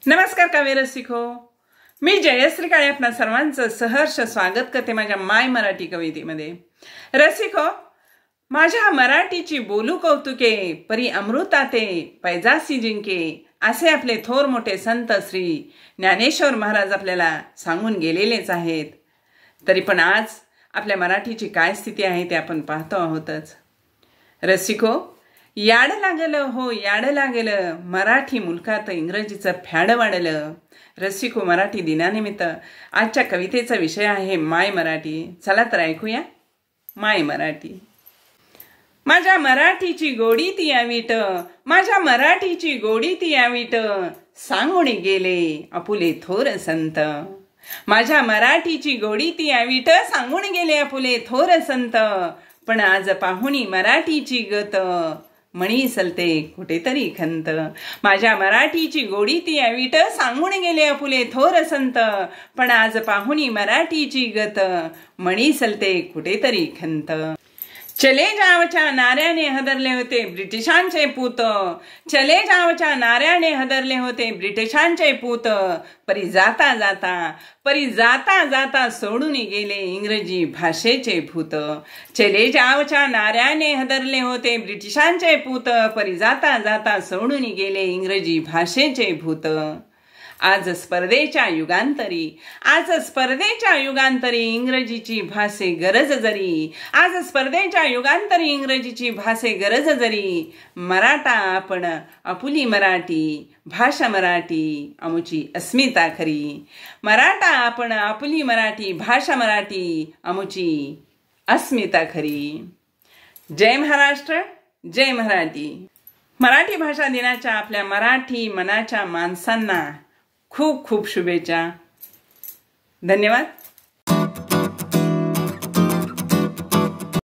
नमस्कार काव्य रसिको, मी जयश्री काळे आपणा सर्वांचं सहर्ष स्वागत करते माझ्या माय मराठी कवितेमध्ये। रसिको, माझ्या मराठीची बोलू कौतुके, परी अमृताते पैजासी जिंके, असे आपले थोर मोठे संत श्री ज्ञानेश्वर महाराज आपल्याला सांगून गेलेलेच आहेत। तरी पण आज आपल्या मराठीची काय स्थिती आहे ते आपण पाहतो आहोतच। रसिको, याड लागलं हो याड लागलं, मराठी मुलकात इंग्रजीचं फॅड वाढलं। रसिको, मराठी दिनानिमित्त आजच्या कवितेचा विषय आहे माय मराठी। चला तर ऐकूया माय मराठी। माझ्या मराठीची गोडी ती यावीट, माझ्या मराठीची गोडी ती यावीट, सांगून गेले आपुले थोर संत। माझ्या मराठीची गोडी ती यावीट, सांगून गेले आपुले थोर संत। पण आज पाहुणी मराठीची गत, मणी सलते कुठेतरी खंत। माझ्या मराठीची गोडी ती यावीट, सांगून गेले आपुले थोर संत। पण आज पाहुणी मराठीची गत, मणी सलते कुठेतरी खंत। चले जावच्या नाऱ्याने हदरले होते ब्रिटिशांचे पूत, चले जावच्या नाऱ्याने हदरले होते ब्रिटिशांचे पूत। परी जाता जाता सोडून गेले इंग्रजी भाषेचे भूत। चले जावच्या नाऱ्याने हदरले होते ब्रिटिशांचे पूत, परी जाता जाता सोडून गेले इंग्रजी भाषेचे भूत। आज स्पर्धेच्या युगांतरी इंग्रजीची भाषे गरज जरी, आज स्पर्धेच्या युगांतरी इंग्रजीची भाषे गरज जरी। मराठा आपण आपुली मराठी, भाषा मराठी आमुची अस्मिता खरी। मराठा आपण आपुली मराठी, भाषा मराठी आमुची अस्मिता खरी। जय महाराष्ट्र, जय मराठी। मराठी भाषा दिनाच्या आपल्या मराठी मनाच्या माणसांना खूप खूप शुभेच्छा। धन्यवाद।